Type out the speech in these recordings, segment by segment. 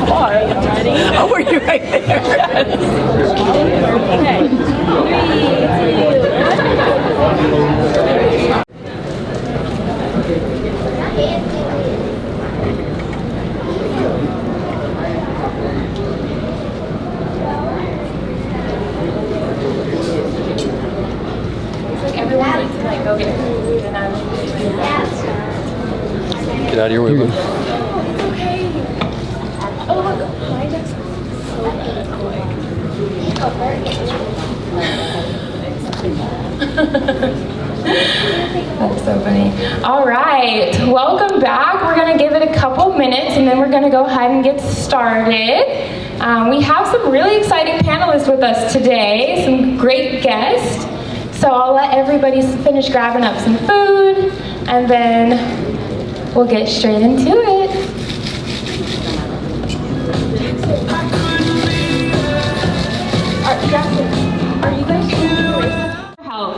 Ready? Oh, were you right there? Yes. Okay. 3, 2, 1. Looks like everyone needs to like go get food and I'm Get out of your way, bud. okay. Oh look, my neck's so That's so funny. All right, welcome back. We're gonna give it a couple minutes and then we're gonna go ahead and get started. We have some really exciting panelists with us today, some great guests. So I'll let everybody finish grabbing up some food and then we'll get straight into it. Are you guys health?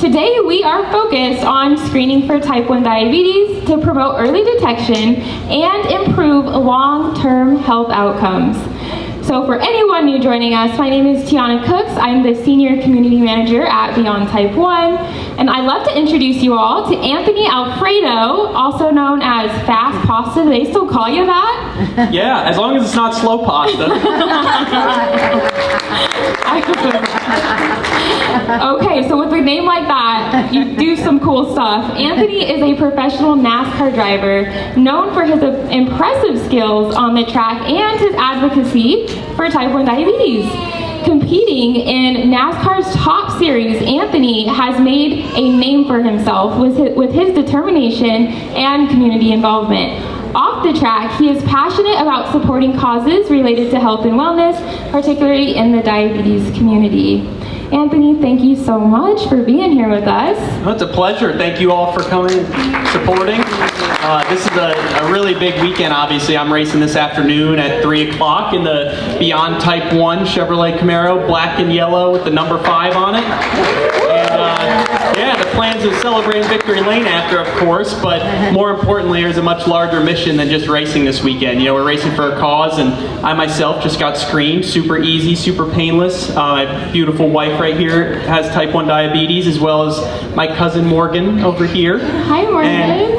Today we are focused on screening for type 1 diabetes to promote early detection and improve long-term health outcomes. So for anyone new joining us, my name is Tiana Cooks. I'm the Senior Community Manager at Beyond Type 1. And I'd love to introduce you all to Anthony Alfredo, also known as Fast Pasta. Do they still call you that? Yeah, as long as it's not slow pasta. Okay, so with a name like that, you do some cool stuff. Anthony is a professional NASCAR driver known for his impressive skills on the track and his advocacy for type 1 diabetes. Competing in NASCAR's top series, Anthony has made a name for himself with his determination and community involvement. Off the track, he is passionate about supporting causes related to health and wellness, particularly in the diabetes community. Anthony, thank you so much for being here with us. Well, it's a pleasure. Thank you all for coming and supporting. This is a really big weekend, obviously. I'm racing this afternoon at 3 o'clock in the Beyond Type 1 Chevrolet Camaro, black and yellow with the number 5 on it. And yeah, the plans of celebrating Victory Lane after, of course, but more importantly, there's a much larger mission than just racing this weekend. You know, we're racing for a cause, and I myself just got screened. Super easy, super painless. My beautiful wife right here has type 1 diabetes, as well as my cousin Morgan over here. Hi, Morgan. And,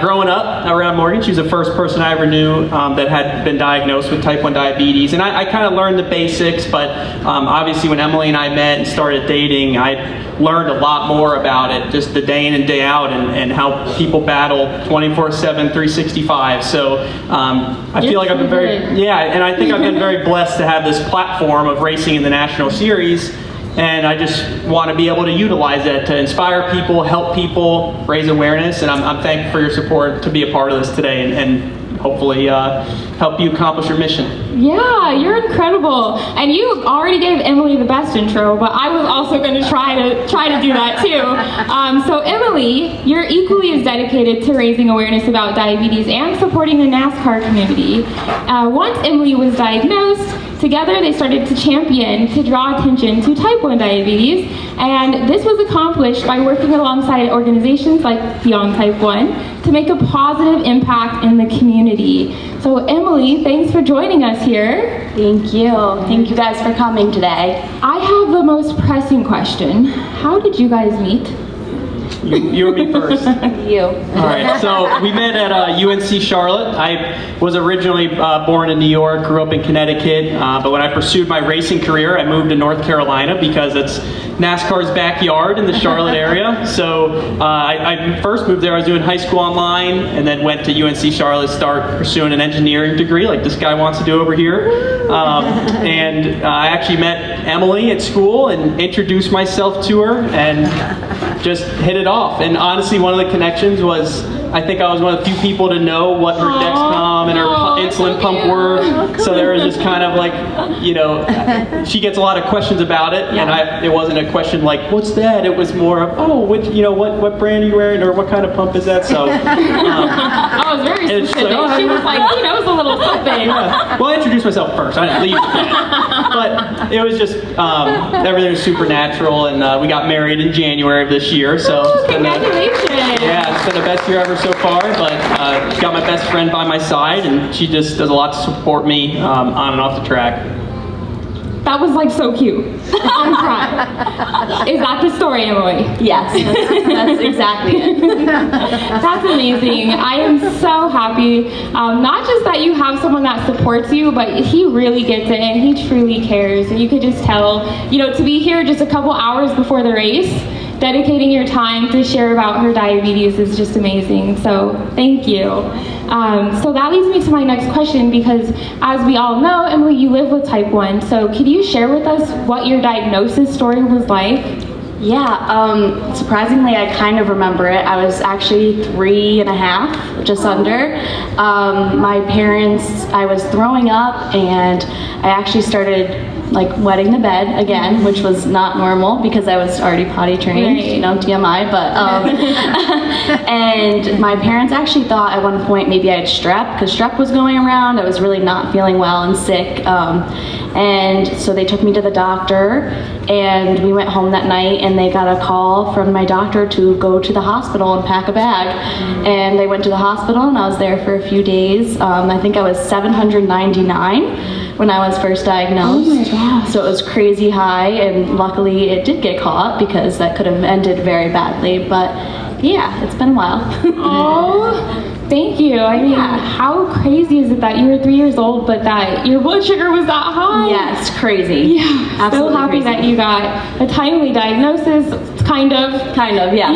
growing up around Morgan, she was the first person I ever knew that had been diagnosed with type 1 diabetes. And I kind of learned the basics, but obviously when Emily and I met and started dating, I learned a lot more about it, just the day in and day out, and how people battle 24/7, 365. So I feel like I've been and I think I've been very blessed to have this platform of racing in the National Series. And I just want to be able to utilize that to inspire people, help people, raise awareness. And I'm thankful for your support to be a part of this today and hopefully help you accomplish your mission. Yeah, you're incredible. And you already gave Emily the best intro, but I was also going to try to do that too. So Emily, you're equally as dedicated to raising awareness about diabetes and supporting the NASCAR community. Once Emily was diagnosed, together they started to champion to draw attention to type 1 diabetes, and this was accomplished by working alongside organizations like Beyond Type 1 to make a positive impact in the community. So Emily, thanks for joining us here. Thank you. Thank you guys for coming today. I have the most pressing question. How did you guys meet? You or me first? You. All right, so we met at UNC Charlotte. I was originally born in New York, grew up in Connecticut, but when I pursued my racing career, I moved to North Carolina because it's NASCAR's backyard in the Charlotte area. So I first moved there, I was doing high school online, and then went to UNC Charlotte to start pursuing an engineering degree like this guy wants to do over here. And I actually met Emily at school and introduced myself to her and just hit it off. And honestly, one of the connections was, I think I was one of the few people to know what her Dexcom and her insulin pump were. So there was just kind of like, you know, she gets a lot of questions about it, and it wasn't a question like, what's that? It was more of, which, you know, what brand are you wearing, or what kind of pump is that? So I was very specific. Like, she was like, he knows a little something. Yeah. Well, I introduced myself first. I didn't leave but it was just everything was super natural, and we got married in January of this year. So congratulations. Yeah, it's been the best year ever so far, but got my best friend by my side, and she just does a lot to support me on and off the track. That was like so cute. I'm crying. Is that the story, Emily? Yes, that's exactly it. That's amazing. I am so happy. Not just that you have someone that supports you, but he really gets it and he truly cares. And you could just tell, to be here just a couple hours before the race, dedicating your time to share about her diabetes is just amazing. So thank you. So that leads me to my next question, because as we all know, Emily, you live with type 1. So could you share with us what your diagnosis story was like? Yeah, surprisingly, I kind of remember it. I was actually 3.5, just under. My parents, I was throwing up, and I actually started wetting the bed again, which was not normal because I was already potty trained, TMI, but, and my parents actually thought at one point maybe I had strep, because strep was going around. I was really not feeling well and sick, and so they took me to the doctor, and we went home that night, and they got a call from my doctor to go to the hospital and pack a bag, and they went to the hospital, and I was there for a few days. I think I was 799 when I was first diagnosed. Oh my gosh. So it was crazy high, and luckily it did get caught, because that could have ended very badly. But yeah, it's been a while. Oh, thank you. I mean, how crazy is it that you were 3 years old, but that your blood sugar was that high? Yeah, it's crazy. Yeah, absolutely so happy crazy. that you got a timely diagnosis, kind of, yeah.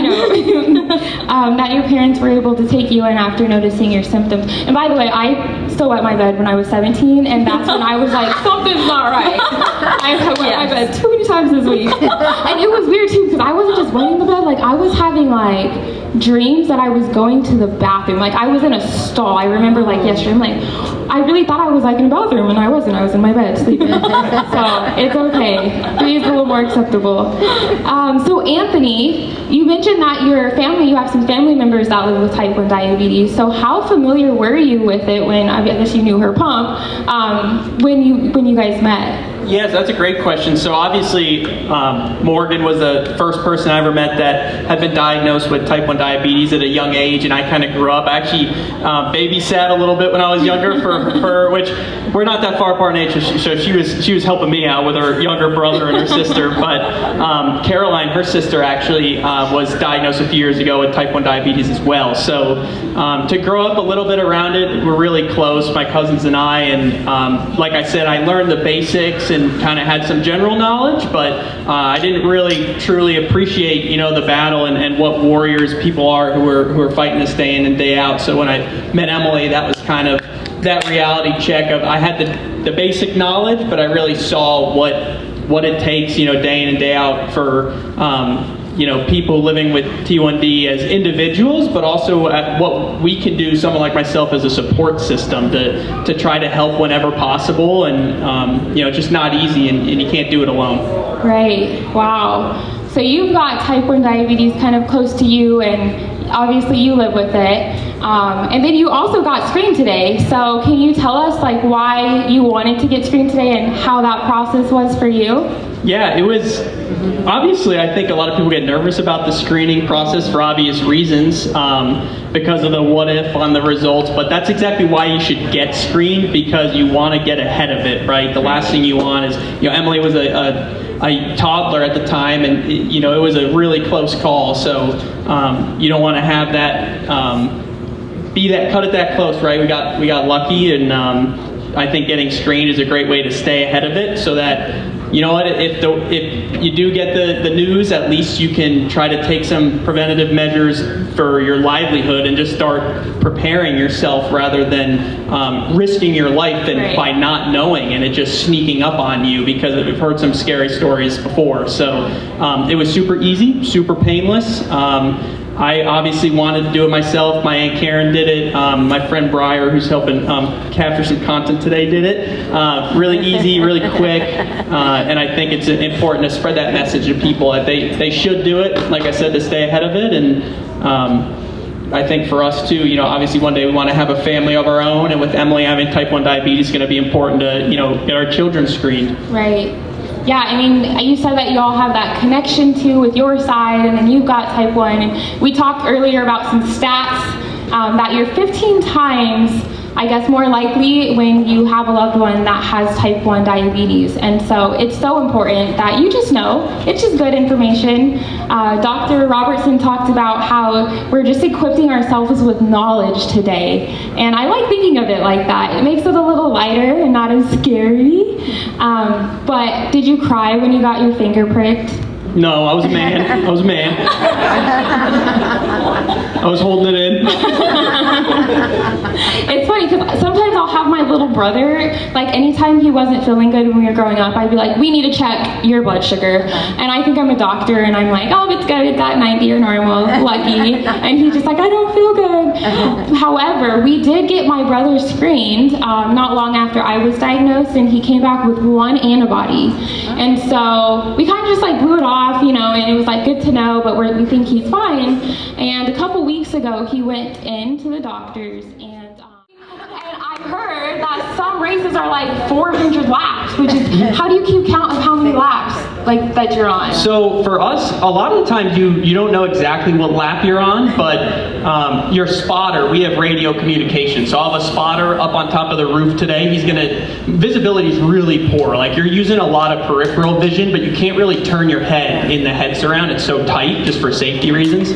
That your parents were able to take you in after noticing your symptoms. And by the way, I still wet my bed when I was 17, and that's when I was like, something's not right. I wet my bed too many times this week. And it was weird too, because I wasn't just wetting the bed, I was having dreams that I was going to the bathroom. I was in a stall. I remember yesterday, I'm I really thought I was in a bathroom, and I wasn't. I was in my bed sleeping. So it's okay. 3 is a little more acceptable. So Anthony, you mentioned that you have some family members that live with type 1 diabetes. So how familiar were you with it when, I guess you knew her pump, when you guys met? Yes, that's a great question. So obviously, Morgan was the first person I ever met that had been diagnosed with type 1 diabetes at a young age, and I kind of grew up. I actually babysat a little bit when I was younger for her, which we're not that far apart in age, so she was helping me out with her younger brother and her sister. But Caroline, her sister, actually was diagnosed a few years ago with type 1 diabetes as well. So to grow up a little bit around it, we're really close, my cousins and I. And like I said, I learned the basics and kind of had some general knowledge, but I didn't really truly appreciate, the battle and what warriors people are who are fighting this day in and day out. So when I met Emily, that was kind of that reality check of I had the basic knowledge, but I really saw what it takes, day in and day out for people living with T1D as individuals, but also at what we can do, someone like myself, as a support system to try to help whenever possible. And just not easy, and you can't do it alone. Right. Wow. So you've got type 1 diabetes kind of close to you, and obviously you live with it. And then you also got screened today. So can you tell us why you wanted to get screened today and how that process was for you? Yeah, it was, obviously I think a lot of people get nervous about the screening process for obvious reasons, because of the what if on the results, but that's exactly why you should get screened, because you want to get ahead of it, right? The last thing you want is, Emily was a toddler at the time, and it was a really close call, so you don't want to have that, cut it that close, right? We got lucky, and I think getting screened is a great way to stay ahead of it, so that if you do get the news, at least you can try to take some preventative measures for your livelihood and just start preparing yourself, rather than risking your life by not knowing and it just sneaking up on you, because we've heard some scary stories before. So it was super easy, super painless. I obviously wanted to do it myself. My Aunt Karen did it. My friend Briar, who's helping capture some content today, did it. Really easy, really quick, and I think it's important to spread that message to people that they should do it, like I said, to stay ahead of it. And I think for us too, obviously one day we want to have a family of our own, and with Emily having type 1 diabetes, it's going to be important to, get our children screened. Right. Yeah, I mean, you said that you all have that connection too with your side, and then you've got type 1. And we talked earlier about some stats that you're 15 times, I guess, more likely when you have a loved one that has type 1 diabetes. And so it's so important that you just know. It's just good information. Dr. Robertson talked about how we're just equipping ourselves with knowledge today. And I like thinking of it like that. It makes it a little lighter and not as scary. But did you cry when you got your finger pricked? No, I was a man. I was a man. I was holding it in. It's funny because sometimes I'll have my little brother, like anytime he wasn't feeling good when we were growing up, I'd be like, we need to check your blood sugar. And I think I'm a doctor and I'm like, oh, it's good, it's at 90 or normal, lucky. And he's just like, I don't feel good. However, we did get my brother screened not long after I was diagnosed, and he came back with 1 antibody. And so we kind of just like blew it off, you know, and it was like good to know, but we think he's fine. And a couple weeks ago, he went into the doctor's, and I heard that some races are like 400 laps, which is, how do you keep count of how many laps like that you're on? So for us, a lot of the times you don't know exactly what lap you're on, but your spotter, we have radio communication. So I'll have a spotter up on top of the roof today. Visibility is really poor. Like, you're using a lot of peripheral vision, but you can't really turn your head in the head surround. It's so tight, just for safety reasons.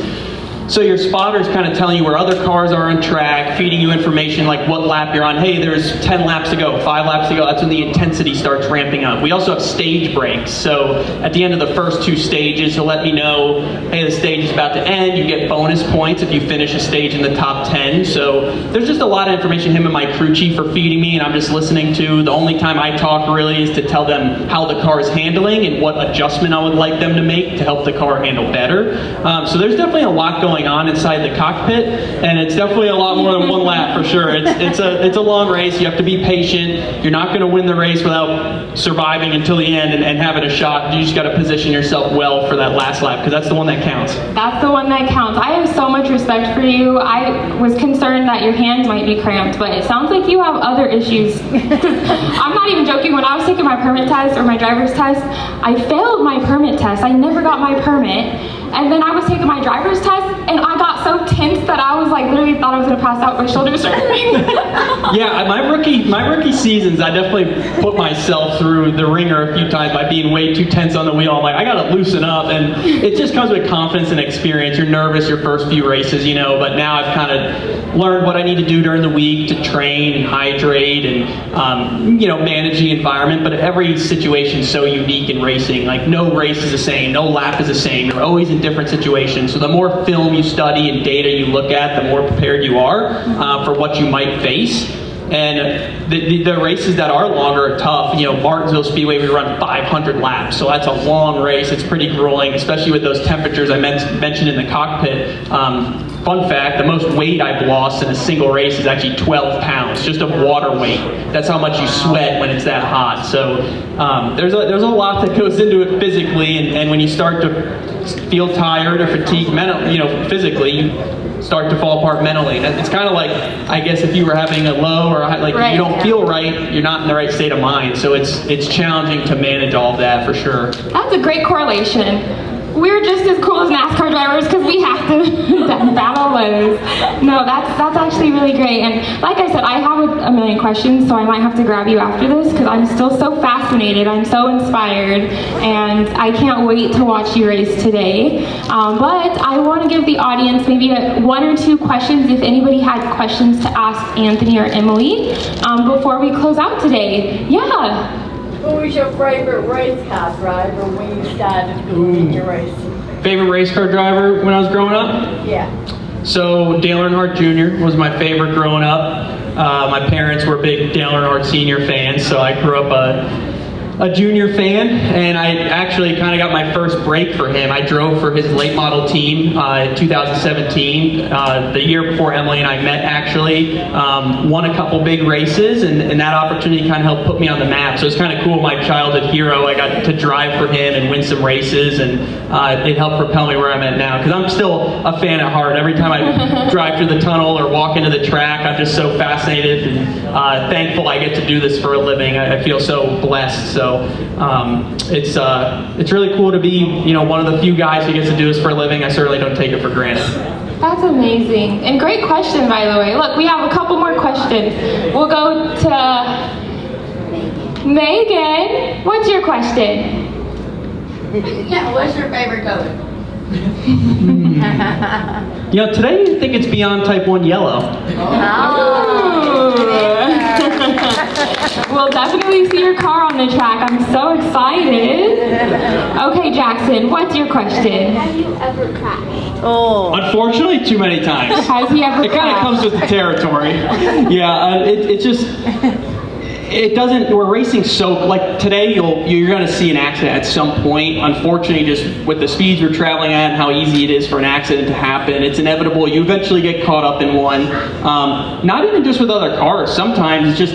So your spotter's kind of telling you where other cars are on track, feeding you information like what lap you're on. Hey, there's 10 laps to go, 5 laps to go. That's when the intensity starts ramping up. We also have stage breaks. So at the end of the first 2 stages, he'll let me know, hey, the stage is about to end. You get bonus points if you finish a stage in the top 10. So there's just a lot of information him and my crew chief are feeding me, and I'm just listening to. The only time I talk really is to tell them how the car is handling and what adjustment I would like them to make to help the car handle better. So there's definitely a lot going on inside the cockpit, and it's definitely a lot more than 1 lap for sure. It's a long race. You have to be patient. You're not going to win the race without surviving until the end and having a shot. You just got to position yourself well for that last lap, because that's the one that counts. That's the one that counts. I have so much respect for you. I was concerned that your hands might be cramped, but it sounds like you have other issues. I'm not even joking. When I was taking my permit test, or my driver's test, I failed my permit test. I never got my permit. And then I was taking my driver's test, and I got so tense that I was like, literally thought I was gonna pass out. My shoulders are hurting. Yeah, my rookie seasons, I definitely put myself through the ringer a few times by being way too tense on the wheel. I'm like, I gotta loosen up, and it just comes with confidence and experience. You're nervous your first few races, you know, but now I've kind of learned what I need to do during the week to train and hydrate and you know, manage the environment. But every situation is so unique in racing. Like, no race is the same, no lap is the same. You're always in different situations. So the more film you study and data you look at, the more prepared you are for what you might face. And the races that are longer are tough. You know, Martinsville Speedway, we run 500 laps, so that's a long race. It's pretty grueling, especially with those temperatures I mentioned in the cockpit. Fun fact, the most weight I've lost in a single race is actually 12 pounds, just of water weight. That's how much you sweat when it's that hot. So there's a lot that goes into it physically, and when you start to feel tired or fatigued physically, you start to fall apart mentally. It's kind of like, I guess, if you were having a low or you don't feel right, you're not in the right state of mind. So it's challenging to manage all of that for sure. That's a great correlation. We're just as cool as NASCAR drivers because we have to battle those. No, that's actually really great. And like I said, I have a million questions, so I might have to grab you after this because I'm still so fascinated. I'm so inspired, and I can't wait to watch you race today. But I want to give the audience maybe 1 or 2 questions if anybody had questions to ask Anthony or Emily before we close out today. Yeah. Who was your favorite race car driver when you started doing your racing? Favorite race car driver when I was growing up? Yeah. So Dale Earnhardt Jr. was my favorite growing up. My parents were big Dale Earnhardt Sr. fans, so I grew up a junior fan, and I actually kind of got my first break for him. I drove for his late model team in 2017, the year before Emily and I met, actually. Won a couple big races, and that opportunity kind of helped put me on the map. So it's kind of cool, my childhood hero. I got to drive for him and win some races, and it helped propel me where I'm at now, because I'm still a fan at heart. Every time I drive through the tunnel or walk into the track, I'm just so fascinated and thankful I get to do this for a living. I feel so blessed. So So it's really cool to be one of the few guys who gets to do this for a living. I certainly don't take it for granted. That's amazing. And great question, by the way. Look, we have a couple more questions. We'll go to Megan. What's your question? Yeah, what's your favorite color? Today I think it's beyond Type 1 yellow. We'll definitely see your car on the track. I'm so excited. Okay, Jackson, what's your question? Have you ever crashed? Unfortunately, too many times. Has he ever It kind of crashed? comes with the territory. Yeah, it doesn't, we're racing so, like today you're going to see an accident at some point. Unfortunately, just with the speeds we're traveling at and how easy it is for an accident to happen, it's inevitable. You eventually get caught up in one. Not even just with other cars. Sometimes it's just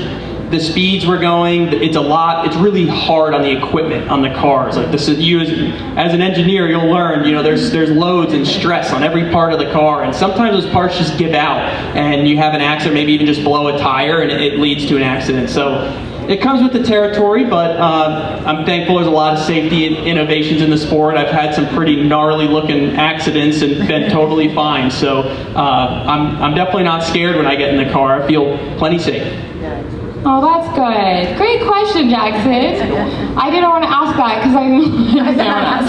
the speeds we're going, it's really hard on the equipment, on the cars. Like this is, you as an engineer, you'll learn, there's loads and stress on every part of the car, and sometimes those parts just give out, and you have an accident, maybe even just blow a tire, and it leads to an accident. So it comes with the territory, but I'm thankful there's a lot of safety innovations in the sport. I've had some pretty gnarly looking accidents and been totally fine. So I'm definitely not scared when I get in the car. I feel plenty safe. Oh, that's good. Great question, Jackson. I didn't want to ask that because I didn't want to ask.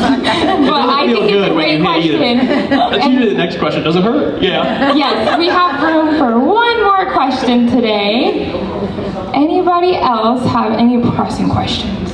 But I think it's a great question. That's usually the next question. Does it hurt? Yeah. Yes, we have room for one more question today. Anybody else have any pressing questions?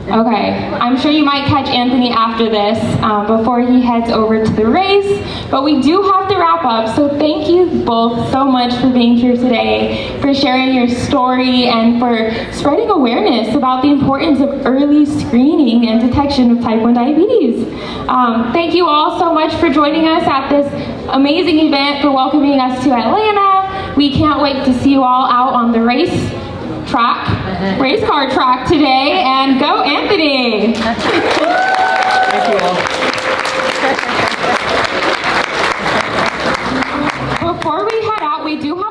Okay, I'm sure you might catch Anthony after this before he heads over to the race, but we do have to wrap up, so thank you both so much for being here today, for sharing your story, and for spreading awareness about the importance of early screening and detection of type 1 diabetes. Thank you all so much for joining us at this amazing event, for welcoming us to Atlanta. We can't wait to see you all out on the race car track today, and go Anthony! Thank you all. Before we head out, we do have